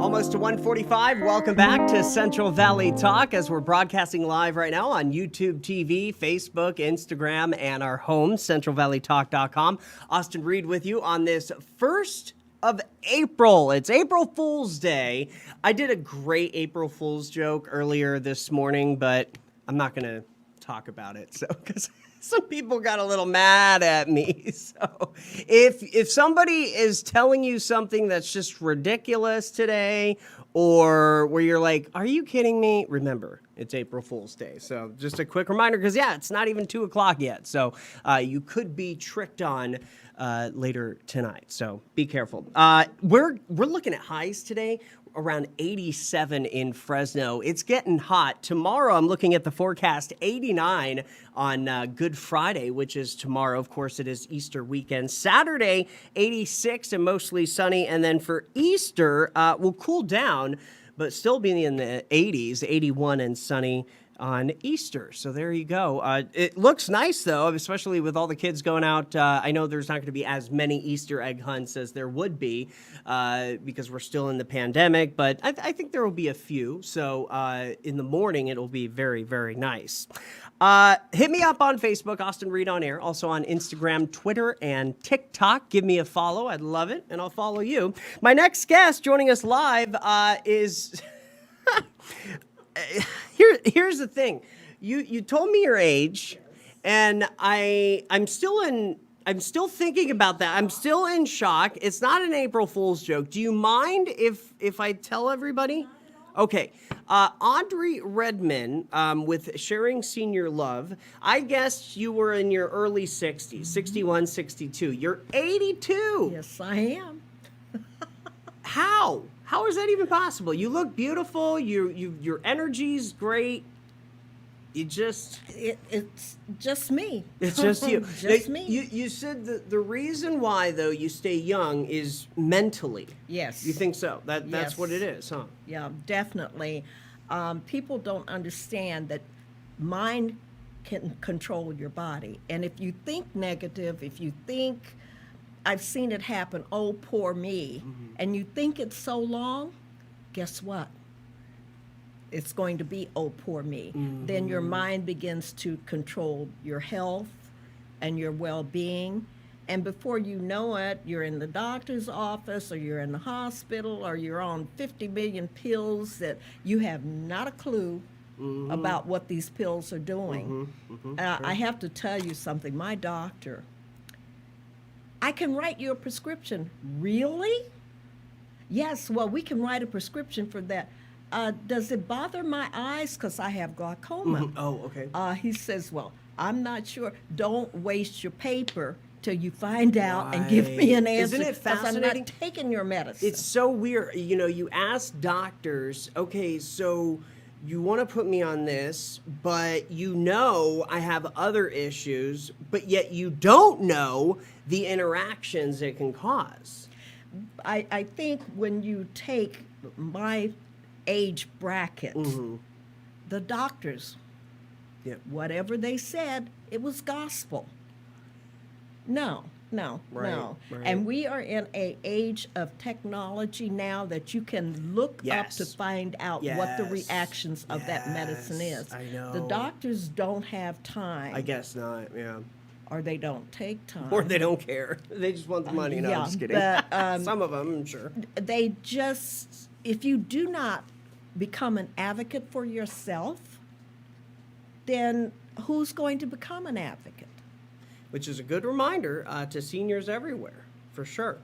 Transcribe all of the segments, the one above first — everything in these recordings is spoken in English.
Almost to 1:45. Welcome back to Central Valley Talk as we're broadcasting live right now on YouTube TV, Facebook, Instagram, and our home, CentralValleyTalk.com. Austin Reed with you on this 1st of April. It's April Fool's Day. I did a great April Fool's joke earlier this morning, but I'm not going to talk about it. So, because some people got a little mad at me. So if somebody is telling you something that's just ridiculous today, or where you're like, are you kidding me? Remember, it's April Fool's Day. So just a quick reminder, because it's not even 2 o'clock yet. So you could be tricked on later tonight. So be careful. We're looking at highs today, around 87 in Fresno. It's getting hot. Tomorrow, I'm looking at the forecast, 89 on Good Friday, which is tomorrow. Of course, it is Easter weekend. Saturday, 86 and mostly sunny. And then for Easter, we'll cool down, but still be in the 80s, 81 and sunny on Easter. So there you go. It looks nice, though, especially with all the kids going out. I know there's not going to be as many Easter egg hunts as there would be because we're still in the pandemic, but I think there will be a few. So in the morning, it'll be very, very nice. Hit me up on Facebook, Austin Reed on Air, also on Instagram, Twitter, and TikTok. Give me a follow. I'd love it, and I'll follow you. My next guest joining us live is... Here's the thing. You told me your age, and I'm still thinking about that. I'm still in shock. It's not an April Fool's joke. Do you mind if I tell everybody? Okay. Audrey Redmond with Sharing Senior Love. I guess you were in your early 60s, 61, 62. You're 82. Yes, I am. How? How is that even possible? You look beautiful. Your energy's great. It's just me. It's just you. Just me. You said the reason why, though, you stay young is mentally. Yes. You think so? That's Yes. what it is, huh? Yeah, definitely. People don't understand that mind can control your body. And if you think negative, if you think... I've seen it happen, oh, poor me. Mm-hmm. And you think it's so long, guess what? It's going to be, oh, poor me. Mm-hmm. Then your mind begins to control your health and your well-being. And before you know it, you're in the doctor's office, or you're in the hospital, or you're on 50 million pills that you have not a clue mm-hmm. about what these pills are doing. Mm-hmm. Mm-hmm. Sure. I have to tell you something. My doctor... I can write you a prescription. Really? Yes, well, we can write a prescription for that. Does it bother my eyes? Because I have glaucoma. Mm-hmm. Oh, okay. He says, well, I'm not sure. Don't waste your paper till you find out and give me an answer. Isn't it fascinating? I'm not taking your medicine. It's so weird. You know, you ask doctors, okay, so... you want to put me on this, but you know I have other issues, but yet you don't know the interactions it can cause. I think when you take my age bracket, mm-hmm. the doctors, whatever they said, it was gospel. No. Right. And we are in an age of technology now that you can look up to find out what the reactions of that medicine is. I know. The doctors don't have time. I guess not, yeah. Or they don't take time. Or they don't care. They just want the money. No, I'm just kidding. But, some of them, I'm sure. They just, if you do not become an advocate for yourself, then who's going to become an advocate? Which is a good reminder to seniors everywhere, for sure.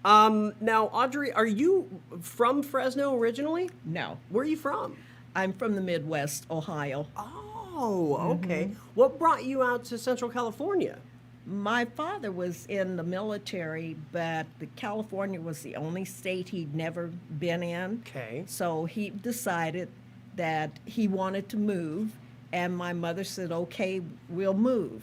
Now, Audrey, are you from Fresno originally? No. Where are you from? I'm from the Midwest, Ohio. Oh, okay. Mm-hmm. What brought you out to Central California? My father was in the military, but California was the only state he'd never been in. Okay. So he decided that he wanted to move, and my mother said, okay, we'll move.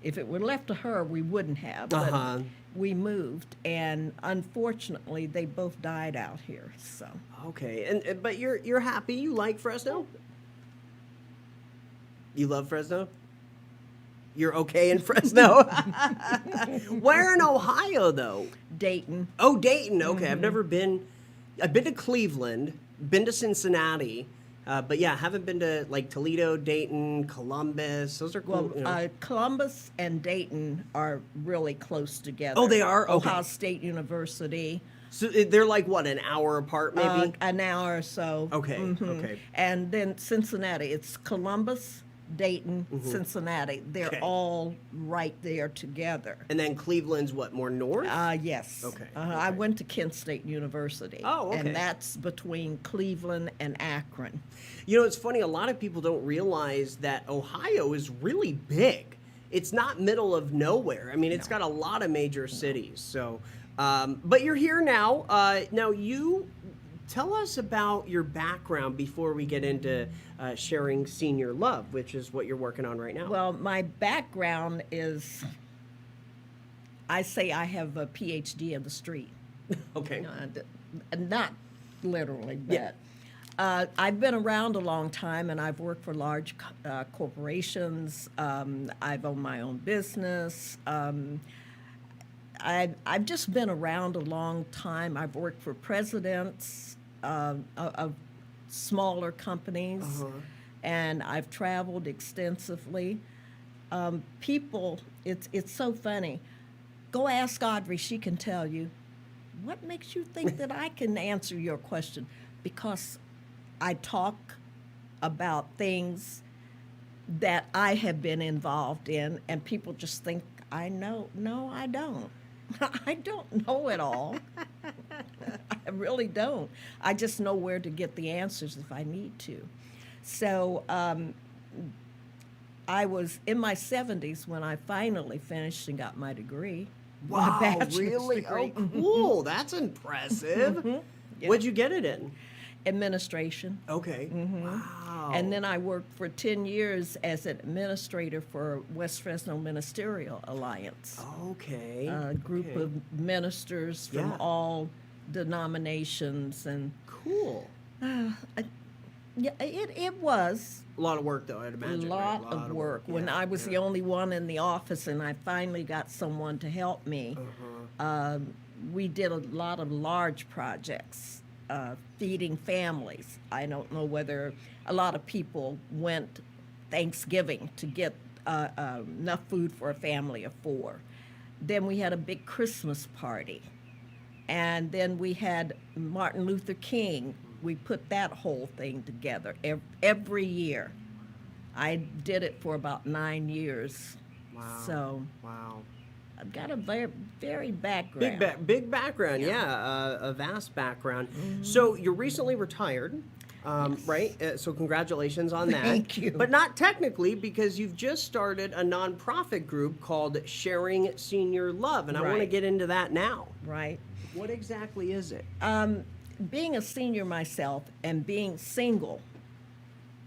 If it were left to her, we wouldn't have. But we moved, and unfortunately, they both died out here. So okay, but you're happy. You like Fresno? You love Fresno? You're okay in Fresno? Where in Ohio, though? Dayton. Oh, Dayton. Okay, I've never been I've been to Cleveland, been to Cincinnati, but yeah, haven't been to like Toledo, Dayton, Columbus. Those are cool. Well, Columbus and Dayton are really close together. Oh, they are? Okay. Ohio State University. So they're like what, an hour apart, maybe? An hour or so. Okay, okay. And then Cincinnati. It's Columbus, Dayton, Cincinnati. They're all right there together. And then Cleveland's what, more north? Yes. Okay, I okay. went to Kent State University. Oh, okay. And that's between Cleveland and Akron. You know, it's funny, a lot of people don't realize that Ohio is really big. It's not middle of nowhere. I mean, it's got a lot of major cities. So, but you're here now. Now, you tell us about your background before we get into sharing Senior Love, which is what you're working on right now. Well, my background is, I say I have a PhD in the street. Okay. Not literally, but Yeah. I've been around a long time, and I've worked for large corporations. I've owned my own business. I've just been around a long time. I've worked for presidents of smaller companies, and I've traveled extensively. People, it's so funny. Go ask Audrey; she can tell you. What makes you think that I can answer your question? Because I talk about things that I have been involved in, and people just think I know. No, I don't. I don't know it all. I really don't. I just know where to get the answers if I need to. So I was in my 70s when I finally finished and got my degree. My Wow, bachelor's really? degree. Oh, cool. That's impressive. Yeah. What'd you get it in? Administration. Okay. Wow. And then I worked for 10 years as an administrator for West Fresno Ministerial Alliance, Okay. a group of ministers from Yeah. all denominations. And Cool. yeah, it was A lot of work, though, I'd a imagine. lot right? of work. When Yeah, I was the only one in the office and I finally got someone to help me, we did a lot of large projects, feeding families. I don't know whether a lot of people went Thanksgiving to get enough food for a family of 4. Then we had a big Christmas party. And then we had Martin Luther King. We put that whole thing together every year. I did it for about 9 years. Wow. So Wow. I've got a very background. Big background, yeah, a vast background. So you're recently retired, right? So congratulations on that. Thank you. But not technically, because you've just started a nonprofit group called Sharing Senior Love, and I want to Right. get into that now. Right. What exactly is it? Being a senior myself and being single,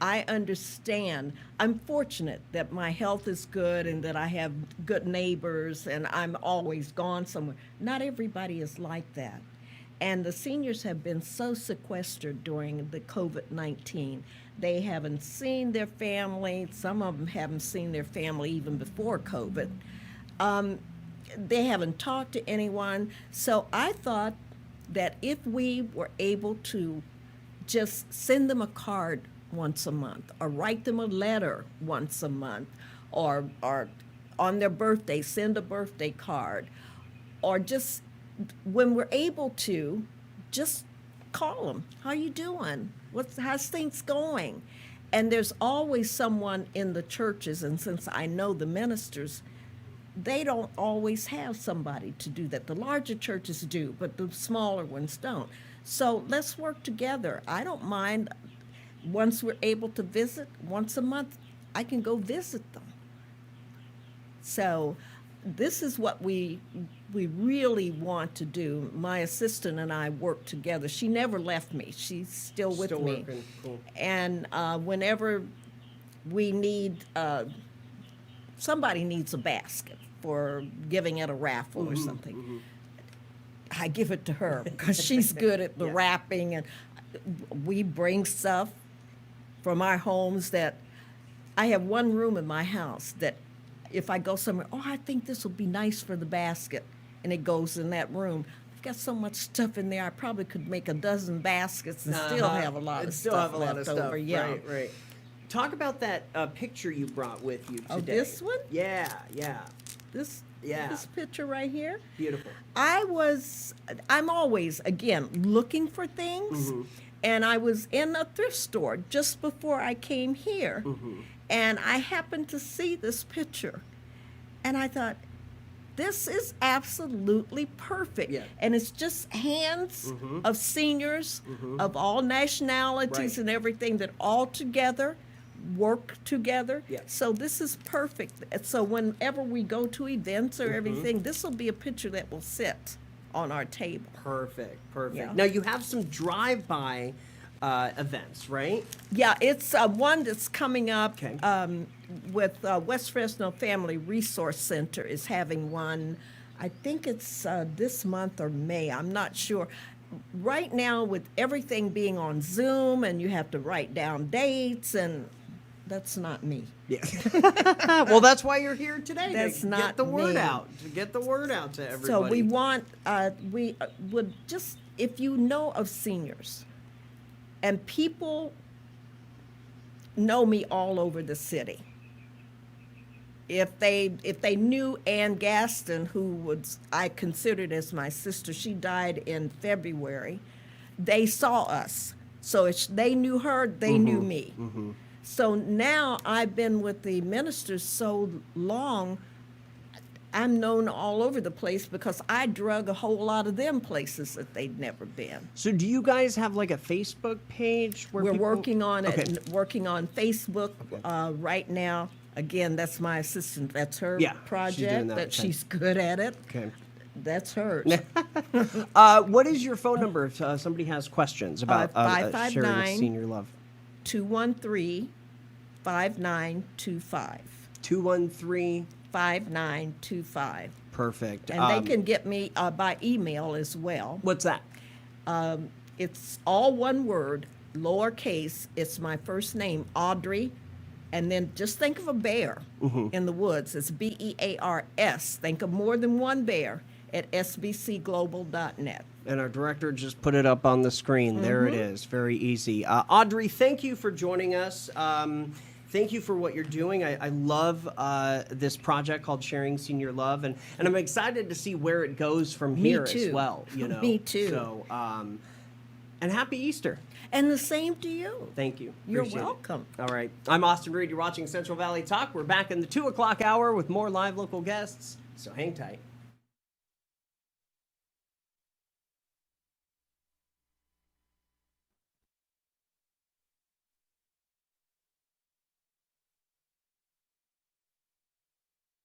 I understand. I'm fortunate that my health is good and that I have good neighbors and I'm always gone somewhere. Not everybody is like that. And the seniors have been so sequestered during the COVID-19. They haven't seen their family. Some of them haven't seen their family even before COVID. They haven't talked to anyone. So I thought that if we were able to just send them a card once a month or write them a letter once a month or on their birthday send a birthday card, or just when we're able to just call them, how you doing, how's things going? And there's always someone in the churches, and since I know the ministers, they don't always have somebody to do that. The larger churches do, but the smaller ones don't. So let's work together. I don't mind. Once we're able to visit once a month, I can go visit them. So this is what we really want to do. My assistant and I work together. She never left me. She's still with Still me. working. Cool. And whenever we need, somebody needs a basket for giving at a raffle or something, I give it to her because she's good at the wrapping, and we bring stuff from our homes. That I have one room in my house that if I go somewhere, I think this will be nice for the basket, and it goes in that room. got so much stuff in there. I probably could make a dozen baskets and still have a lot of stuff left over. Yeah. Right. Talk about that picture you brought with you today. Oh, this one? Yeah. This Yeah. this picture right here. Beautiful. I'm always, again, looking for things. And I was in a thrift store just before I came here. And I happened to see this picture. And I thought, this is absolutely perfect. Yeah. And it's just hands of seniors of all nationalities Right. and everything that all together work together. Yeah. So this is perfect. And so whenever we go to events or everything, this will be a picture that will sit on our table. Perfect. Yeah. Now you have some drive-by events, right? Yeah, it's one that's coming up Okay. with West Fresno Family Resource Center is having one. I think it's this month or May. I'm not sure. Right now, with everything being on Zoom and you have to write down dates, and that's not me. Yeah. Well, that's why you're here today. That's to not get the word me. out. To get the word out to everybody. So we want, we would just, if you know of seniors, and people know me all over the city. If they knew Ann Gaston, who I considered as my sister, she died in February, they saw us. So they knew her, they knew me. So now I've been with the ministers so long, I'm known all over the place because I drug a whole lot of them places that they'd never been. So do you guys have like a Facebook page where We're people... working on it, Okay. working on Facebook right now. Again, that's my assistant. That's her Yeah, she's doing project. that, That okay. she's good at it. Okay. That's hers. What is your phone number if somebody has questions about sharing 559 senior love? 213-5925. 213. 5925. Perfect. And they can get me by email as well. What's that? It's all one word, lowercase. It's my first name, Audrey. And then just think of a bear in the woods. It's BEARS. Think of more than one bear at sbcglobal.net. And our director just put it up on the screen. There it is. Very easy. Audrey, thank you for joining us. Thank you for what you're doing. I love this project called Sharing Senior Love, and I'm excited to see where it goes from here as well. You know, Me too. So, and happy Easter. And the same to you. Thank you. You're Appreciate it. welcome. All right. I'm Austin Reed. You're watching Central Valley Talk. We're back in the 2 o'clock hour with more live local guests. So hang tight.